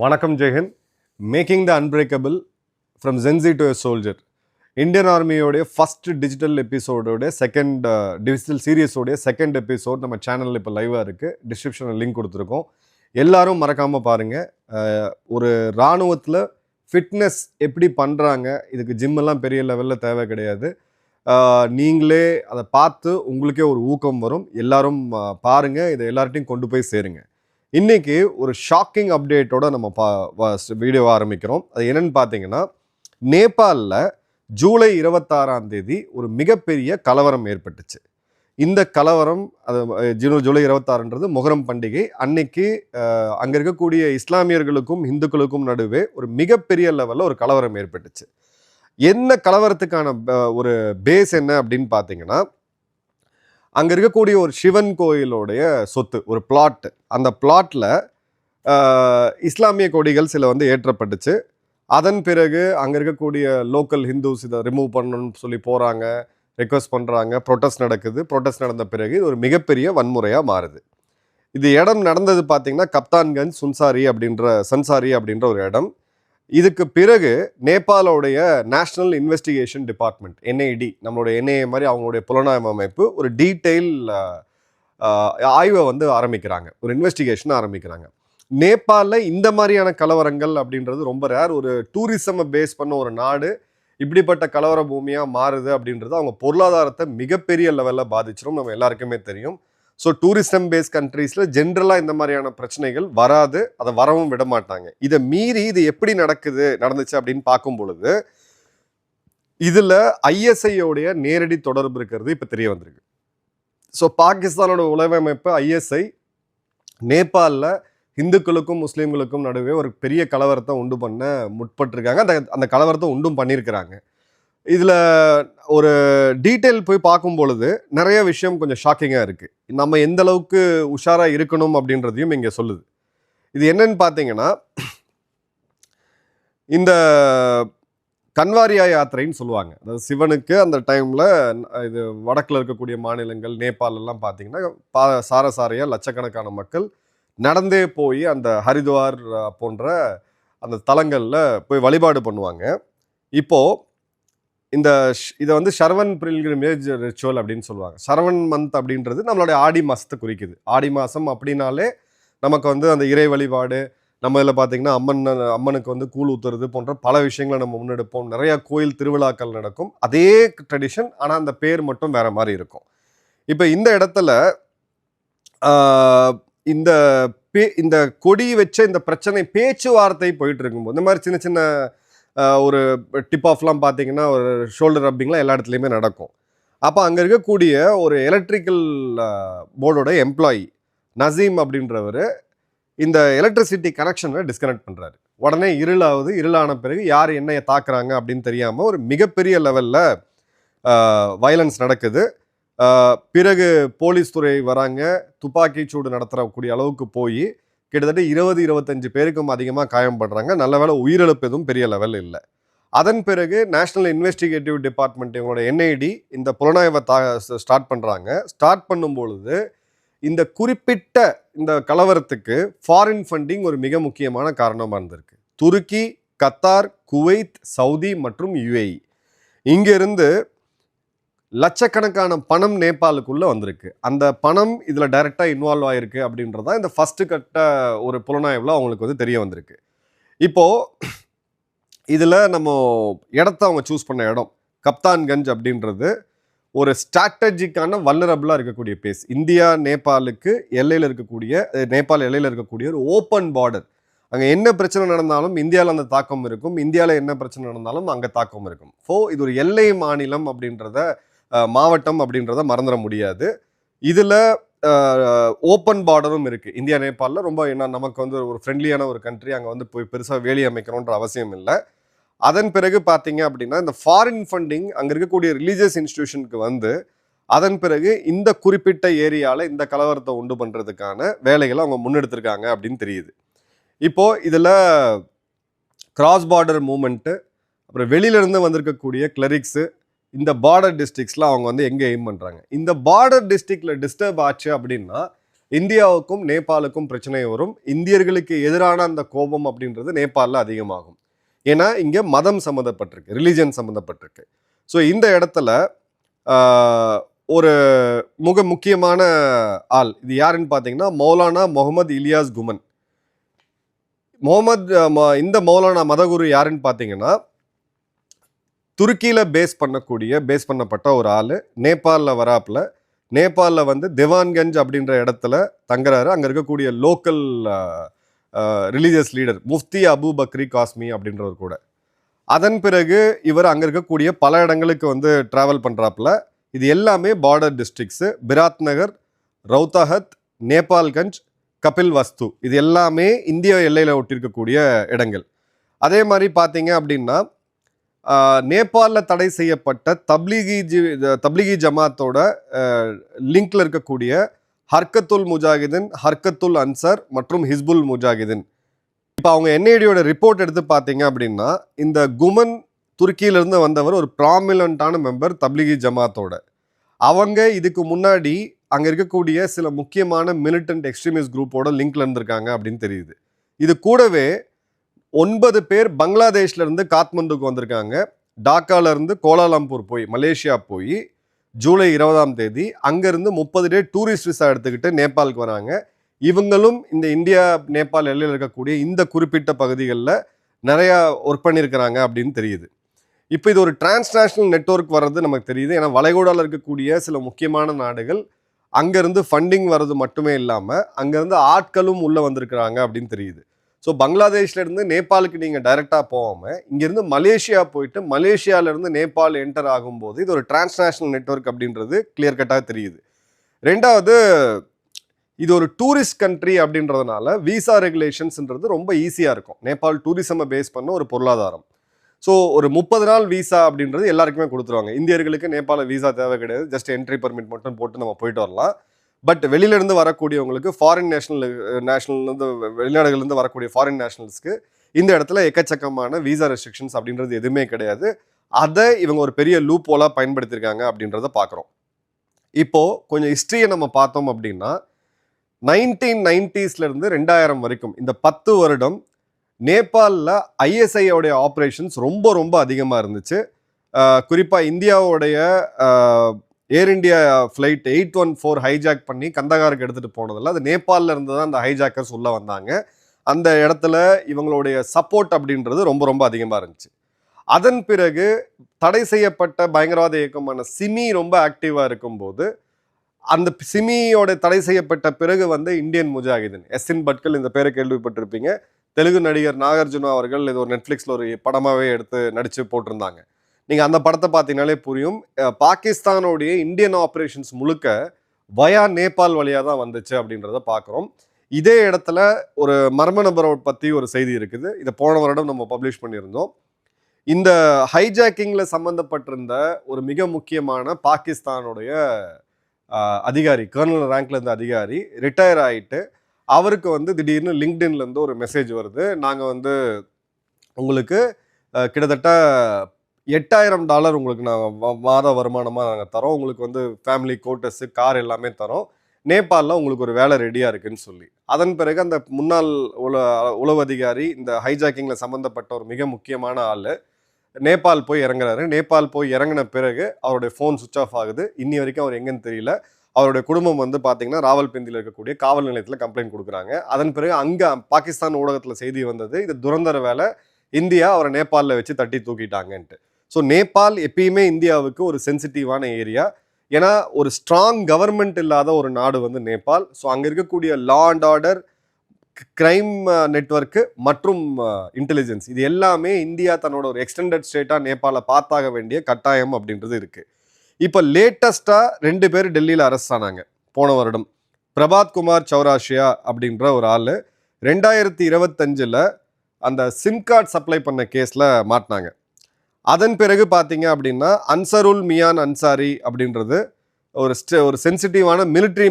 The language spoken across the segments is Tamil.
வணக்கம் ஜெயஹிந்த். Making the unbreakable from GenZ to a soldier Indian ஆர்மியோடைய ஃபஸ்ட் டிஜிட்டல் எபிசோடோடைய டிஜிட்டல் சீரியஸோடைய செகண்ட் எபிசோட் நம்ம சேனலில் இப்போ லைவாக இருக்குது. டிஸ்கிரிப்ஷனில் லிங்க் கொடுத்துருக்கோம். எல்லாரும் மறக்காமல் பாருங்கள். ஒரு இராணுவத்தில் ஃபிட்னஸ் எப்படி பண்ணுறாங்க, இதுக்கு ஜிம்மெல்லாம் பெரிய லெவலில் தேவை கிடையாது. நீங்களே அதை பார்த்து உங்களுக்கே ஒரு ஊக்கம் வரும். எல்லாரும் பாருங்கள், இதை எல்லார்ட்டையும் கொண்டு போய் சேருங்க. இன்றைக்கி ஒரு ஷாக்கிங் அப்டேட்டோட நம்ம வீடியோ ஆரம்பிக்கிறோம். அது என்னென்னு பார்த்தீங்கன்னா, நேபாளில் ஜூலை 26 ஒரு மிகப்பெரிய கலவரம் ஏற்பட்டுச்சு. இந்த கலவரம் ஜூலை 26 முஹரம் பண்டிகை அன்னைக்கு அங்கே இருக்கக்கூடிய இஸ்லாமியர்களுக்கும் இந்துக்களுக்கும் நடுவே ஒரு மிகப்பெரிய லெவலில் ஒரு கலவரம் ஏற்பட்டுச்சு. என்ன கலவரத்துக்கான ஒரு பேஸ் என்ன அப்படின்னு பார்த்தீங்கன்னா, அங்கே இருக்கக்கூடிய ஒரு சிவன் கோயிலோடைய சொத்து, ஒரு பிளாட். அந்த பிளாட்டில் இஸ்லாமிய கொடிகள் சில ஏற்றப்பட்டுச்சு. அதன் பிறகு அங்கே இருக்கக்கூடிய லோக்கல் ஹிந்துஸ் இதை ரிமூவ் பண்ணணும்னு சொல்லி போகிறாங்க, ரெக்வஸ்ட் பண்ணுறாங்க, ப்ரொட்டஸ்ட் நடக்குது. ப்ரொட்டஸ்ட் நடந்த பிறகு இது ஒரு மிகப்பெரிய வன்முறையாக மாறுது. இது இடம் நடந்தது பார்த்திங்கன்னா கப்தான்கஞ்ச் சன்சாரி அப்படின்ற ஒரு இடம். இதுக்கு பிறகு நேபாளோடைய நேஷ்னல் இன்வெஸ்டிகேஷன் டிபார்ட்மெண்ட், என்ஐடி, நம்மளுடைய என்ஐஏ மாதிரி அவங்களுடைய புலனாய்வு அமைப்பு ஒரு டீட்டெயில் ஆய்வை ஆரம்பிக்கிறாங்க, ஒரு இன்வெஸ்டிகேஷன் ஆரம்பிக்கிறாங்க. நேபாளில் இந்த மாதிரியான கலவரங்கள் அப்படின்றது ரொம்ப ரேர். ஒரு டூரிசமை பேஸ் பண்ண ஒரு நாடு இப்படிப்பட்ட கலவர பூமியாக மாறுது அப்படின்றது அவங்க பொருளாதாரத்தை மிகப்பெரிய லெவலில் பாதிச்சிடும், நம்ம எல்லாருக்குமே தெரியும். ஸோ டூரிசம் பேஸ் கண்ட்ரீஸில் ஜென்ரலாக இந்த மாதிரியான பிரச்சனைகள் வராது, அதை வரவும் விட மாட்டாங்க. இதை மீறி இது எப்படி நடந்துச்சு அப்படின்னு பார்க்கும் பொழுது இதில் ஐஎஸ்ஐயோடைய நேரடி தொடர்பு இருக்கிறது இப்போ தெரிய வந்திருக்கு. ஸோ பாகிஸ்தானோட உளவமைப்பு ஐஎஸ்ஐ நேபாளில் இந்துக்களுக்கும் முஸ்லீம்களுக்கும் நடுவே ஒரு பெரிய கலவரத்தை உண்டு பண்ண முற்பட்டிருக்காங்க. அந்த கலவரத்தை உண்டும் பண்ணியிருக்கிறாங்க. இதில் ஒரு டீட்டெயில் போய் பார்க்கும் பொழுது நிறைய விஷயம் கொஞ்சம் ஷாக்கிங்காக இருக்குது. நம்ம எந்த அளவுக்கு உஷாராக இருக்கணும் அப்படின்றதையும் இங்கே சொல்லுது. இது என்னன்னு பார்த்தீங்கன்னா, இந்த கன்வாரியா யாத்திரைன்னு சொல்லுவாங்க. அதாவது சிவனுக்கு அந்த டைமில் இது வடக்கில் இருக்கக்கூடிய மாநிலங்கள் நேபாளெல்லாம் பார்த்தீங்கன்னா சாரசாரியாக லட்சக்கணக்கான மக்கள் நடந்தே போய் அந்த ஹரித்வார் போன்ற அந்த தலங்களில் போய் வழிபாடு பண்ணுவாங்க. இப்போது இதை சரவன் பில்கிரிமேஜ் ரிச்சுவல் அப்படின்னு சொல்லுவாங்க. சரவன் மந்த் அப்படின்றது நம்மளுடைய ஆடி மாதத்தை குறிக்குது. ஆடி மாதம் அப்படின்னாலே நமக்கு அந்த இறை வழிபாடு, நம்ம இதில் பார்த்திங்கன்னா அம்மனுக்கு கூழ் ஊற்றுறது போன்ற பல விஷயங்களை நம்ம முன்னெடுப்போம். நிறையா கோயில் திருவிழாக்கள் நடக்கும், அதே ட்ரெடிஷன். ஆனால் அந்த பேர் மட்டும் வேறு மாதிரி இருக்கும். இப்போ இந்த இடத்துல இந்த கொடி வச்ச இந்த பிரச்சனை பேச்சுவார்த்தை போயிட்டு இருக்கும்போது இந்த மாதிரி சின்ன சின்ன ஒரு டிப் ஆஃப்லாம் பார்த்தீங்கன்னா ஒரு ஷோல்டர் ரப்பிங்லாம் எல்லா இடத்துலையுமே நடக்கும். அப்போ அங்கே இருக்கக்கூடிய ஒரு எலக்ட்ரிக்கல் போர்டோட எம்ப்ளாயி நசீம் அப்படின்றவர் இந்த எலக்ட்ரிசிட்டி கனெக்ஷனை டிஸ்கனெக்ட் பண்ணுறாரு. உடனே இருளான பிறகு யார் என்ன தாக்குறாங்க அப்படின்னு தெரியாமல் ஒரு மிகப்பெரிய லெவலில் வயலன்ஸ் நடக்குது. பிறகு போலீஸ் துறை வராங்க, துப்பாக்கி சூடு நடத்தக்கூடிய அளவுக்கு போய் கிட்டத்தட்ட 20-25 பேருக்கும் அதிகமாக காயப்படுறாங்க. நல்ல வேளை உயிரிழப்பு எதுவும் பெரிய லெவல் இல்லை. அதன் பிறகு நேஷ்னல் இன்வெஸ்டிகேட்டிவ் டிபார்ட்மெண்ட் இவங்களோட என்ஐடி இந்த புலனாய்வை ஸ்டார்ட் பண்ணுறாங்க. ஸ்டார்ட் பண்ணும்பொழுது இந்த குறிப்பிட்ட இந்த கலவரத்துக்கு ஃபாரின் ஃபண்டிங் ஒரு மிக முக்கியமான காரணமாக இருந்திருக்கு. துருக்கி, கத்தார், குவைத், சவுதி மற்றும் யுஏஇ இங்கிருந்து லட்சக்கணக்கான பணம் நேபாளுக்குள்ளே வந்திருக்கு. அந்த பணம் இதில் டைரெக்டாக இன்வால்வ் ஆகிருக்கு அப்படின்றதான் இந்த ஃபஸ்ட்டு கட்ட ஒரு புலனாய்வில் அவங்களுக்கு தெரிய வந்திருக்கு. இப்போது இதில் நம்ம இடத்த அவங்க சூஸ் பண்ண இடம் கப்தான்கஞ்ச் அப்படின்றது ஒரு ஸ்ட்ராட்டஜிக்கான வல்னரபிளாக இருக்கக்கூடிய பிளேஸ். இந்தியா நேபாளுக்கு நேபாள் எல்லையில் இருக்கக்கூடிய ஒரு ஓப்பன் பார்டர். அங்கே என்ன பிரச்சனை நடந்தாலும் இந்தியாவில் அந்த தாக்கம் இருக்கும், இந்தியாவில் என்ன பிரச்சனை நடந்தாலும் அங்கே தாக்கம் இருக்கும். ஸோ இது ஒரு எல்லை மாநிலம் அப்படின்றத மாவட்டம் அப்படின்றத மறந்துட முடியாது. இதில் ஓப்பன் பார்டரும் இருக்குது. இந்தியா நேபாளில் ரொம்ப நமக்கு ஒரு ஃப்ரெண்ட்லியான ஒரு கண்ட்ரி. அங்கே போய் பெருசாக வேலி அமைக்கணுன்ற அவசியம் இல்லை. அதன் பிறகு பார்த்தீங்க அப்படின்னா இந்த ஃபாரின் ஃபண்டிங் அங்கே இருக்கக்கூடிய ரிலீஜியஸ் இன்ஸ்டிடியூஷனுக்கு அதன் பிறகு இந்த குறிப்பிட்ட ஏரியாவில் இந்த கலவரத்தை உண்டு பண்ணுறதுக்கான வேலைகளை அவங்க முன்னெடுத்திருக்காங்க அப்படின்னு தெரியுது. இப்போது இதில் கிராஸ் பார்டர் மூமெண்ட்டு, அப்புறம் வெளியிலேருந்து வந்திருக்கக்கூடிய கிளரிக்ஸு, இந்த பார்டர் டிஸ்ட்ரிக்ஸில் அவங்க எங்கே எய்ம் பண்ணுறாங்க. இந்த பார்டர் டிஸ்ட்ரிக்டில் டிஸ்டர்ப் ஆச்சு அப்படின்னா இந்தியாவுக்கும் நேபாளுக்கும் பிரச்சனை வரும். இந்தியர்களுக்கு எதிரான அந்த கோபம் அப்படின்றது நேபாளில் அதிகமாகும். ஏன்னா இங்கே மதம் சம்மந்தப்பட்டிருக்கு, ரிலிஜன் சம்மந்தப்பட்டிருக்கு. ஸோ இந்த இடத்துல ஒரு முக்கியமான ஆள் இது யாருன்னு பார்த்தீங்கன்னா மௌலானா முகமது இலியாஸ் குமன். இந்த மௌலானா மதகுரு யாருன்னு பார்த்தீங்கன்னா துருக்கியில் பேஸ் பண்ணப்பட்ட ஒரு ஆள். நேபாளில் வராப்பில் நேபாளில் வந்து திவான்கஞ்ச் அப்படின்ற இடத்துல தங்குறாரு. அங்கே இருக்கக்கூடிய local religious leader Mufti Abu Bakri Qasmi அப்படின்றவர் கூட. அதன் பிறகு இவர் அங்கே இருக்கக்கூடிய பல இடங்களுக்கு வந்து ட்ராவல் பண்ணுறாப்புல. இது எல்லாமே பார்டர் டிஸ்ட்ரிக்ஸு. பிராத்நகர், ரவுத்தாஹத், நேபால்கஞ்ச், கபில் வஸ்து இது எல்லாமே இந்திய எல்லையில் ஒட்டியிருக்கக்கூடிய இடங்கள். அதே மாதிரி பார்த்தீங்க அப்படின்னா நேபாளில் தடை செய்யப்பட்ட தப்லீகி ஜமாத்தோட லிங்க்ல இருக்கக்கூடிய ஹர்கத்துல் முஜாஹிதின், ஹர்கத்துல் அன்சார் மற்றும் ஹிஸ்புல் முஜாஹிதின். இப்போ அவங்க என்ஐடியோட ரிப்போர்ட் எடுத்து பார்த்தீங்க அப்படின்னா இந்த குமன் துருக்கியிலிருந்து வந்தவர் ஒரு ப்ராமினன்ட்டான மெம்பர் தப்லீகி ஜமாத்தோட. அவங்க இதுக்கு முன்னாடி அங்கே இருக்கக்கூடிய சில முக்கியமான மிலிட்டன்ட் எக்ஸ்ட்ரீமிஸ்ட் குரூப்போட லிங்க்ல இருந்திருக்காங்க அப்படின்னு தெரியுது. இது கூடவே 9 பேர் பங்களாதேஷ்லேருந்து காத்மண்டுக்கு வந்திருக்காங்க. டாக்காலேருந்து கோலாலம்பூர் போய் மலேசியா போய் ஜூலை 20ஆம் தேதி அங்கேருந்து 30 டே டூரிஸ்ட் விசா எடுத்துக்கிட்டு நேபாளுக்கு வராங்க. இவங்களும் இந்த இந்தியா நேபாள் எல்லையில் இருக்கக்கூடிய இந்த குறிப்பிட்ட பகுதிகளில் நிறையா ஒர்க் பண்ணியிருக்கிறாங்க அப்படின்னு தெரியுது. இப்போ இது ஒரு டிரான்ஸ்நேஷ்னல் நெட்வொர்க் வர்றது நமக்கு தெரியுது. ஏன்னா வளைகுடாவில் இருக்கக்கூடிய சில முக்கியமான நாடுகள் அங்கேருந்து ஃபண்டிங் வர்றது மட்டுமே இல்லாமல் அங்கேருந்து ஆட்களும் உள்ளே வந்திருக்கிறாங்க அப்படின்னு தெரியுது. ஸோ பங்களாதேஷ்லேருந்து நேபாளுக்கு நீங்கள் டைரெக்டாக போகாமல் இங்கேருந்து மலேசியா போயிட்டு மலேசியாவிலேருந்து நேபாள் என்டர் ஆகும்போது இது ஒரு டிரான்ஸ்நேஷ்னல் நெட்வொர்க் அப்படின்றது கிளியர் கட்டாக தெரியுது. ரெண்டாவது, இது ஒரு டூரிஸ்ட் கண்ட்ரி அப்படின்றதுனால விசா ரெகுலேஷன்ஸ்ன்றது ரொம்ப ஈஸியாக இருக்கும். நேபாள் டூரிசமை பேஸ் பண்ண ஒரு பொருளாதாரம். ஸோ ஒரு 30 நாள் விசா அப்படின்றது எல்லாருக்குமே கொடுத்துருவாங்க. இந்தியர்களுக்கு நேபாள விசா தேவை கிடையாது. ஜஸ்ட் என்ட்ரி பர்மிட் மட்டும் போட்டு நம்ம போயிட்டு வரலாம். பட் வெளியிலேருந்து வரக்கூடியவங்களுக்கு ஃபாரின் நேஷனல்லேருந்து வெளிநாடுகள்லேருந்து வரக்கூடிய ஃபாரின் நேஷனல்ஸ்க்கு இந்த இடத்துல எக்கச்சக்கமான விசா ரெஸ்ட்ரிக்ஷன்ஸ் அப்படின்றது எதுவுமே கிடையாது. அதை இவங்க ஒரு பெரிய லூப் ஹோலாக பயன்படுத்தியிருக்காங்க அப்படின்றத பார்க்குறோம். இப்போது கொஞ்சம் ஹிஸ்ட்ரியை நம்ம பார்த்தோம் அப்படின்னா 1990ஸ்லேருந்து 2000 வரைக்கும் இந்த 10 வருடம் நேபாளில் ஐஎஸ்ஐயோடைய ஆப்ரேஷன்ஸ் ரொம்ப ரொம்ப அதிகமாக இருந்துச்சு. குறிப்பாக இந்தியாவுடைய ஏர் இண்டியா ஃப்ளைட் 814 ஹைஜாக் பண்ணி கந்தகாருக்கு எடுத்துகிட்டு போனதில்ல. அது நேபாளில் இருந்து தான் அந்த ஹைஜாக்கர்ஸ் உள்ளே வந்தாங்க. அந்த இடத்துல இவங்களுடைய சப்போர்ட் அப்படின்றது ரொம்ப ரொம்ப அதிகமாக இருந்துச்சு. அதன் பிறகு தடை செய்யப்பட்ட பயங்கரவாத இயக்கமான சிமி ரொம்ப ஆக்டிவாக இருக்கும்போது அந்த சிமியோட தடை செய்யப்பட்ட பிறகு வந்து இந்தியன் முஜாஹிதின் எஸ்இன் பட்கல் இந்த பேரை கேள்விப்பட்டிருப்பீங்க. தெலுங்கு நடிகர் நாகார்ஜுனா அவர்கள் இது ஒரு நெட்ஃப்ளிக்ஸில் ஒரு படமாகவே எடுத்து நடித்து போட்டிருந்தாங்க. நீங்கள் அந்த படத்தை பார்த்தீங்கன்னாலே புரியும். பாகிஸ்தானோடைய இந்தியன் ஆப்ரேஷன்ஸ் முழுக்க வயா நேபாள் வழியாக தான் வந்துச்சு அப்படின்றத பார்க்குறோம். இதே இடத்துல ஒரு மர்ம நபரை பற்றி ஒரு செய்தி இருக்குது. இதை போன வருடம் நம்ம பப்ளிஷ் பண்ணியிருந்தோம். இந்த ஹைஜாக்கிங்கில் சம்மந்தப்பட்டிருந்த ஒரு மிக முக்கியமான பாகிஸ்தானுடைய அதிகாரி, கர்னல் ரேங்க்ல இருந்த அதிகாரி ரிட்டையர் ஆகிட்டு அவருக்கு வந்து திடீர்னு லிங்க்டின்லேருந்து ஒரு மெசேஜ் வருது. நாங்கள் வந்து உங்களுக்கு கிட்டத்தட்ட $8000 உங்களுக்கு நாங்கள் மாத வருமானமாக நாங்கள் தரோம். உங்களுக்கு வந்து ஃபேமிலி கோட்டஸு, கார் எல்லாமே தரோம். நேபாளில் உங்களுக்கு ஒரு வேலை ரெடியாக இருக்குன்னு சொல்லி. அதன் பிறகு அந்த முன்னாள் உளவு அதிகாரி இந்த ஹைஜாக்கிங்கில் சம்மந்தப்பட்ட ஒரு மிக முக்கியமான ஆள் நேபாள் போய் இறங்குறாரு. நேபாள் போய் இறங்கின பிறகு அவருடைய ஃபோன் சுவிச் ஆஃப் ஆகுது. இன்னி வரைக்கும் அவர் எங்கன்னு தெரியல. அவருடைய குடும்பம் வந்து பார்த்தீங்கன்னா ராவல்பிண்டியில் இருக்கக்கூடிய காவல் நிலையத்தில் கம்ப்ளைண்ட் கொடுக்குறாங்க. அதன் பிறகு அங்கே பாகிஸ்தான் ஊடகத்தில் செய்தி வந்தது, இது துரந்தர வேலை, இந்தியா அவரை நேபாளில் வச்சு தட்டி தூக்கிட்டாங்கன்ட்டு. ஸோ நேபாள் எப்பயுமே இந்தியாவுக்கு ஒரு சென்சிட்டிவான ஏரியா. ஏன்னா ஒரு ஸ்ட்ராங் கவர்மெண்ட் இல்லாத ஒரு நாடு வந்து நேபாள். ஸோ அங்கே இருக்கக்கூடிய law and order, crime network மற்றும் இன்டெலிஜென்ஸ் இது எல்லாமே இந்தியா தன்னோட ஒரு எக்ஸ்டெண்டட் ஸ்டேட்டாக நேபாளை பார்த்தாக வேண்டிய கட்டாயம் அப்படின்றது இருக்குது. இப்போ லேட்டஸ்ட்டாக 2 பேர் டெல்லியில் அரெஸ்ட் ஆனாங்க போன வருடம். பிரபாத் குமார் சௌராஷியா அப்படின்ற ஒரு ஆள் 2025 அந்த சிம் கார்டு சப்ளை பண்ண கேஸில் மாட்டினாங்க. அதன் பிறகு பார்த்தீங்க அப்படின்னா அன்சருல் மியான் அன்சாரி அப்படின்றது ஒரு சென்சிட்டிவான மிலிட்ரி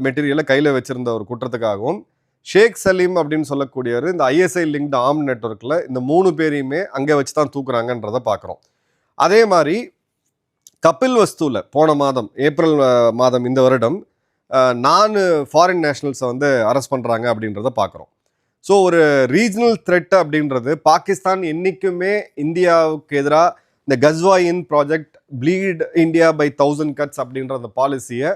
மெட்டீரியலை கையில் வச்சுருந்த ஒரு குற்றத்துக்காகவும், ஷேக் சலீம் அப்படின்னு சொல்லக்கூடியவர் இந்த ஐஎஸ்ஐ லிங்க்டு ஆர்ம் நெட்வொர்க்கில் இந்த 3 பேரையுமே அங்கே வச்சு தான் தூக்குறாங்கன்றதை பார்க்குறோம். அதே மாதிரி கபில் வஸ்துவில் போன மாதம் ஏப்ரல் மாதம் இந்த வருடம் நான் ஃபாரின் நேஷனல்ஸை வந்து அரெஸ்ட் பண்ணுறாங்க அப்படின்றத பார்க்குறோம். ஸோ ஒரு ரீஜனல் த்ரெட் அப்படின்றது பாகிஸ்தான் என்றைக்குமே இந்தியாவுக்கு எதிராக இந்த கஸ்வாயின் project bleed India by 1000 cuts அப்படின்ற அந்த பாலிசியை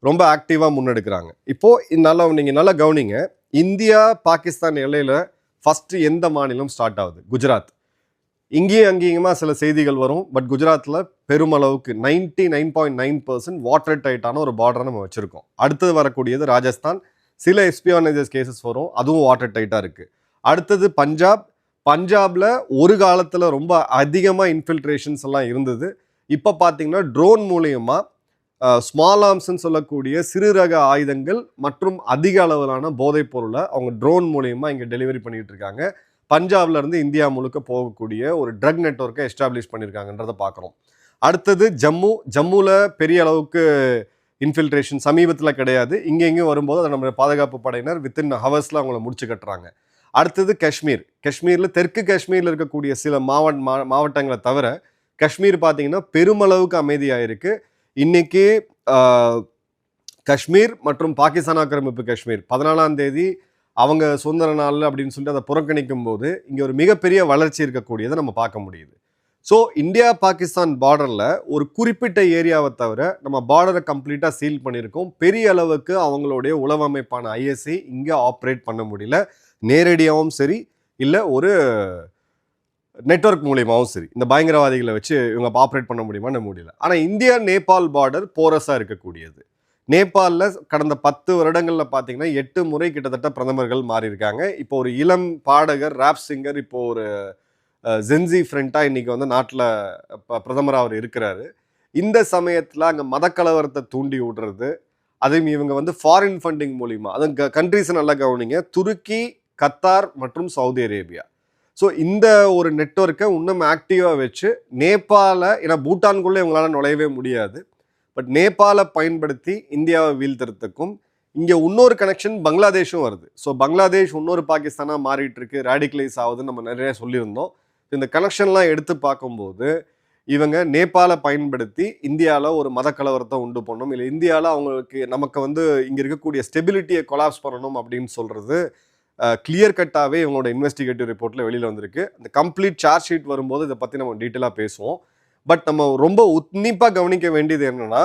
ரொம்ப ஆக்டிவாக முன்னெடுக்கிறாங்க. இப்போது நீங்கள் நல்லா கவனிங்க, இந்தியா பாகிஸ்தான் எல்லையில் ஃபஸ்ட்டு எந்த மாநிலம் ஸ்டார்ட் ஆகுது? குஜராத். இங்கேயும் அங்கேயுமா சில செய்திகள் வரும், பட் குஜராத்தில் பெருமளவுக்கு 99.9% வாட்டர் டைட்டான ஒரு பார்டரை நம்ம வச்சுருக்கோம். அடுத்தது வரக்கூடியது ராஜஸ்தான், சில எஸ்பியானேஜஸ் கேசஸ் வரும், அதுவும் வாட்டர் டைட்டாக இருக்குது. அடுத்தது பஞ்சாபில் ஒரு காலத்தில் ரொம்ப அதிகமாக இன்ஃபில்ட்ரேஷன்ஸ் எல்லாம் இருந்தது. இப்போ பார்த்தீங்கன்னா ட்ரோன் மூலியமாக ஸ்மால் ஆர்ம்ஸ்ன்னு சொல்லக்கூடிய சிறு ரக ஆயுதங்கள் மற்றும் அதிக அளவிலான போதைப் பொருளை அவங்க ட்ரோன் மூலியமாக இங்கே டெலிவரி பண்ணிகிட்டு இருக்காங்க. பஞ்சாப்ல இருந்து இந்தியா முழுக்க போகக்கூடிய ஒரு ட்ரக் நெட்வொர்க்கை எஸ்டாப்ளிஷ் பண்ணியிருக்காங்கன்றதை பார்க்குறோம். அடுத்தது ஜம்முவில் பெரிய அளவுக்கு இன்ஃபில்ட்ரேஷன் சமீபத்தில் கிடையாது. இங்கேயும் வரும்போது அதை நம்ம பாதுகாப்பு படையினர் வித்தின் ஹவர்ஸில் அவங்கள முடிச்சு கட்டுறாங்க. அடுத்தது காஷ்மீரில் தெற்கு காஷ்மீரில் இருக்கக்கூடிய சில மாவட்டங்களை தவிர காஷ்மீர் பார்த்தீங்கன்னா பெருமளவுக்கு அமைதியாக இருக்குது. இன்னைக்கு காஷ்மீர் மற்றும் பாகிஸ்தான் ஆக்கிரமிப்பு காஷ்மீர் 14ஆம் தேதி அவங்க சுதந்திர நாள் அப்படின்னு சொல்லிட்டு அதை புறக்கணிக்கும் போது இங்கே ஒரு மிகப்பெரிய வளர்ச்சி இருக்கக்கூடியதை நம்ம பார்க்க முடியுது. ஸோ இந்தியா பாகிஸ்தான் பார்டரில் ஒரு குறிப்பிட்ட ஏரியாவை தவிர நம்ம பார்டரை கம்ப்ளீட்டாக சீல் பண்ணியிருக்கோம். பெரிய அளவுக்கு அவங்களுடைய உளவு அமைப்பான ISI இங்கே ஆப்ரேட் பண்ண முடியல. நேரடியாகவும் சரி, இல்லை ஒரு நெட்வொர்க் மூலியமாகவும் சரி, இந்த பயங்கரவாதிகளை வச்சு இவங்க ஆப்ரேட் பண்ண முடியுமான்னு முடியல. ஆனால் இந்தியா நேபாள் பார்டர் போரஸாக இருக்கக்கூடியது. நேபாளில் கடந்த 10 வருடங்களில் பார்த்தீங்கன்னா 8 முறை கிட்டத்தட்ட பிரதமர்கள் மாறியிருக்காங்க. இப்போ ஒரு இளம் பாடகர், ராப் சிங்கர், இப்போ ஒரு ஜென்சி ஃப்ரெண்டாக இன்றைக்கி வந்து நாட்டில் பிரதமராக அவர் இருக்கிறாரு. இந்த சமயத்தில் அங்கே மதக்கலவரத்தை தூண்டி விடுறது, அதையும் இவங்க வந்து ஃபாரின் ஃபண்டிங் மூலிமா, அதுவும் கண்ட்ரிஸை நல்லா கவனிங்க, துருக்கி, கத்தார் மற்றும் சவுதி அரேபியா. ஸோ இந்த ஒரு நெட்வொர்க்கை இன்னும் ஆக்டிவாக வச்சு ஏன்னா பூட்டான்குள்ளே இவங்களால நுழையவே முடியாது, பட் நேபாளை பயன்படுத்தி இந்தியாவை வீழ்த்துறதுக்கும் இங்கே இன்னொரு கனெக்ஷன் பங்களாதேஷும் வருது. ஸோ பங்களாதேஷ் இன்னொரு பாகிஸ்தானாக மாறிட்டு இருக்கு, ரேடிகலைஸ் ஆகுதுன்னு நம்ம நிறைய சொல்லியிருந்தோம். இந்த கனெக்ஷன்லாம் எடுத்து பார்க்கும்போது இவங்க நேபாளை பயன்படுத்தி இந்தியாவில் ஒரு மத கலவரத்தை உண்டு பண்ணணும், இல்லை இந்தியாவில் அவங்களுக்கு நமக்கு வந்து இங்கே இருக்கக்கூடிய ஸ்டெபிலிட்டியை கொலாப்ஸ் பண்ணணும் அப்படின்னு சொல்கிறது கிளியர் கட்டாகவே இவங்களோட இன்வெஸ்டிகேட்டிவ் ரிப்போர்ட்டில் வெளியில் வந்திருக்கு. அந்த கம்ப்ளீட் சார்ஜ் ஷீட் வரும்போது இதை பற்றி நம்ம டீட்டெயிலாக பேசுவோம். பட் நம்ம ரொம்ப உன்னிப்பாக கவனிக்க வேண்டியது என்னன்னா,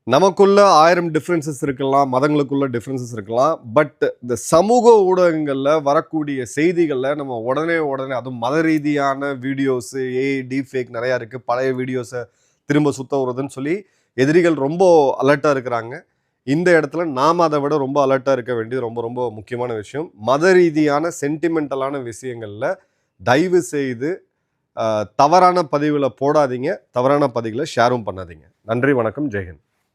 நமக்குள்ள 1000 டிஃப்ரென்சஸ் இருக்கலாம், மதங்களுக்குள்ள டிஃப்ரென்சஸ் இருக்கலாம், பட் இந்த சமூக ஊடகங்களில் வரக்கூடிய செய்திகளில் நம்ம உடனே அதுவும் மத ரீதியான வீடியோஸு, டீஃபேக் நிறையா இருக்குது, பழைய வீடியோஸை திரும்ப சுத்த வருதுன்னு சொல்லி எதிரிகள் ரொம்ப அலர்ட்டாக இருக்கிறாங்க. இந்த இடத்துல நாம் அதை விட ரொம்ப அலர்ட்டாக இருக்க வேண்டியது ரொம்ப ரொம்ப முக்கியமான விஷயம். மத ரீதியான சென்டிமெண்டலான விஷயங்களில் தயவு செய்து தவறான பதிவில் போடாதீங்க, தவறான பதிவுகளை ஷேரும் பண்ணாதீங்க. நன்றி, வணக்கம், ஜெய்ஹிந்த்.